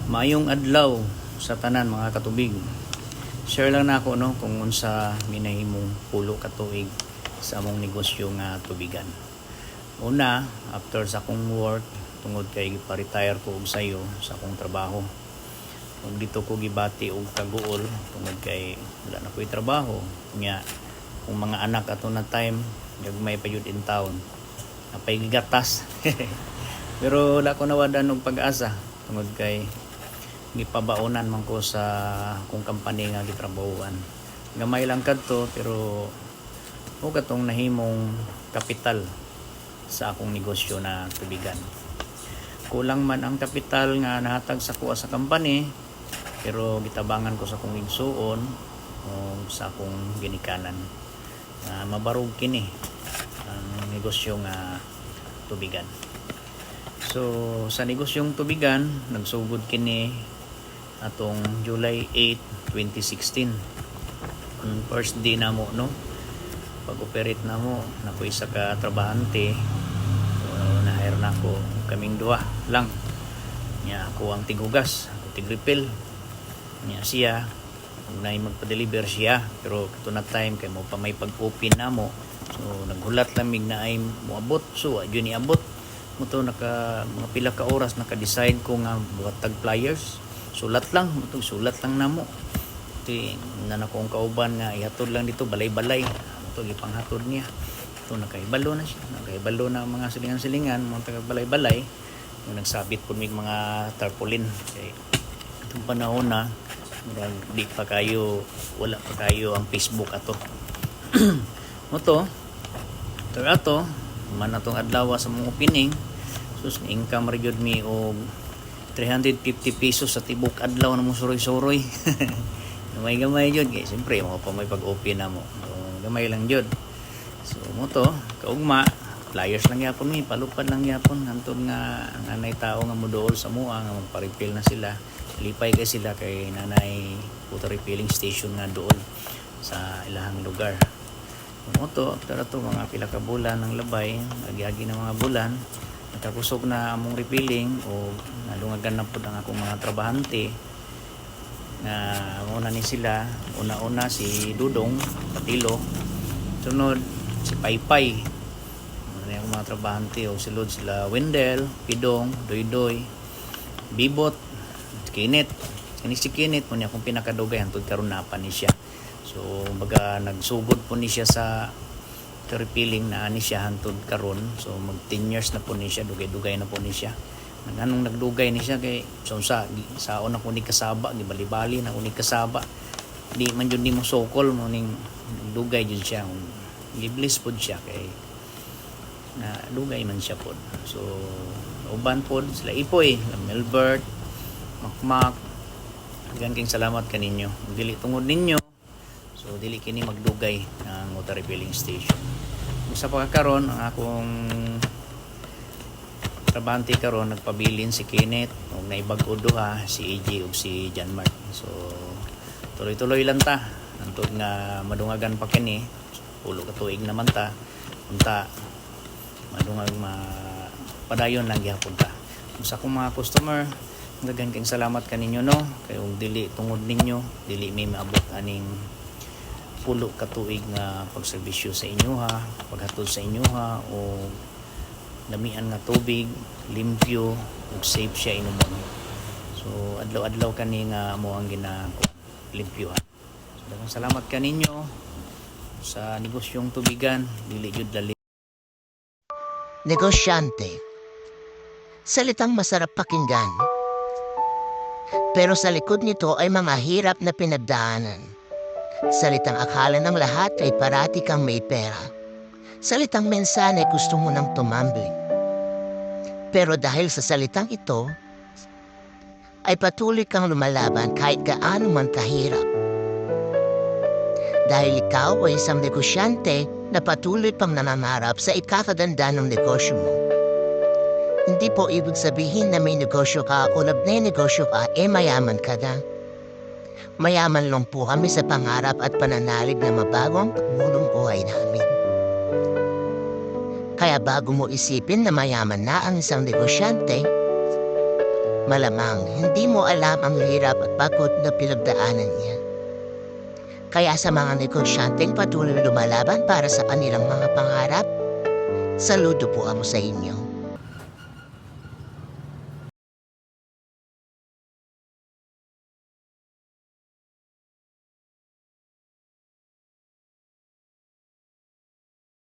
Maayong adlaw sa tanan mga katubig. Share lang na ako no kung unsa minahimong pulo ka tuig sa among negosyo nga tubigan. Una, after sa akong work tungod kay pa-retire ko og sayo sa akong trabaho. Ug dito ko gibati og kaguol tungod kay wala na ko'y trabaho. Nya kung mga anak ato na time gagmay pa yun in town. Napay gigatas. Pero wala ko nawadan og pag-asa tungod kay gipabaonan man ko sa kung company nga gitrabahuan. Gamay lang kadto pero o katong nahimong kapital sa akong negosyo na tubigan. Kulang man ang kapital nga nahatag sa kuha sa company pero gitabangan ko sa akong igsuon o sa akong ginikanan. Mabarog kini ang negosyo nga tubigan. So sa negosyong tubigan nagsugod kini atong July 8, 2016. First day na mo no. Pag-operate na mo, nako isa ka trabahante. So na-hire na ko kaming duha lang. Nya ako ang tigugas, ako tig-refill. Nya siya na magpa-deliver siya pero kato na time kay mo pa may pag-open na mo. So naghulat lamig na ay moabot. So adyo ni abot mo to naka mga pila ka oras naka-decide ko nga buhat tag flyers. Sulat lang namo. Iti na akong kauban nga ihatod lang dito balay-balay. Ito gipanghatod niya. Ito nakaibalo na siya. Nakaibalo na ang mga silingan-silingan, mga taga balay-balay. Yung nagsabit po mig mga tarpaulin. Kaya itong panahon na di pa kayo, wala pa kayo ang Facebook ato. Ito ato man atong adlaw sa mga opening. Sus income ra gyud mi og 350 pesos sa tibok adlaw na mo suroy-suroy. Gamay-gamay jud kay siyempre mo pa may pag-open na mo. So, gamay lang jud. So mo to kaugma flyers lang yapon mi palupad lang yapon hantod nga nanay tao nga moduol sa mua nga magpa-refill na sila. Lipay kay sila kay nanay water refilling station nga dool sa ilahang lugar. Mo to after to mga pila ka bulan ng labay, agi-agi na mga bulan nakakusog na among refilling o nalungagan na po ang akong mga trabahante na una ni sila una si Dudong Patilo sunod si Paypay ano yung mga trabahante o silod sila Wendell, Pidong, Doydoy, Bibot, Kinit si Kinit mo niya akong pinakadugay hantod karon na pa ni siya so baga nagsugod po ni siya sa refilling na ani siya hantod karon so mag 10 years na po ni siya dugay-dugay na po ni siya anong nagdugay ni siya kay so sa una ko ni kasaba gibali-bali na ko ni kasaba di man jud nimo sokol mo ning dugay jud siya giblis pod siya kay na dugay man siya pod so uban pod sila Ipoy Melbert Makmak gan king salamat kaninyo dili tungod ninyo so dili kini magdugay ng water refilling station sa pagkakaroon ang akong trabahante karon nagpabilin si Kenneth ug naibag-o duha si AJ ug si John Mark so tuloy-tuloy lang ta antod nga madungagan pa kini pulo ka tuig naman ta unta madungag padayon lang gyapon ta sa akong mga customer daghang kayong salamat kaninyo no kay ug dili tungod ninyo dili may maabot aning pulo ka tuig nga pagserbisyo sa inyo ha paghatod sa inyo ha o damihan nga tubig limpyo ug safe siya inumon so adlaw-adlaw kani nga mo ang limpyo ha so daghang salamat kaninyo sa negosyong tubigan dili jud dali Negosyante. Salitang masarap pakinggan. Pero sa likod nito ay mga hirap na pinagdaanan. Salitang akala ng lahat ay parati kang may pera. Salitang mensahe gusto mo nang tumambling. Pero dahil sa salitang ito, ay patuloy kang lumalaban kahit gaano man kahirap. Dahil ikaw ay isang negosyante na patuloy pang nanangarap sa ikakaganda ng negosyo mo. Hindi po ibig sabihin na may negosyo ka o labnay negosyo ka mayaman ka na. Mayaman lang po kami sa pangarap at pananalig na mabagong pagmulong buhay namin. Kaya bago mo isipin na mayaman na ang isang negosyante, Malamang hindi mo alam ang hirap at pagod na pinagdaanan niya. Kaya sa mga negosyanteng patuloy lumalaban para sa kanilang mga pangarap, saludo po ako sa inyo.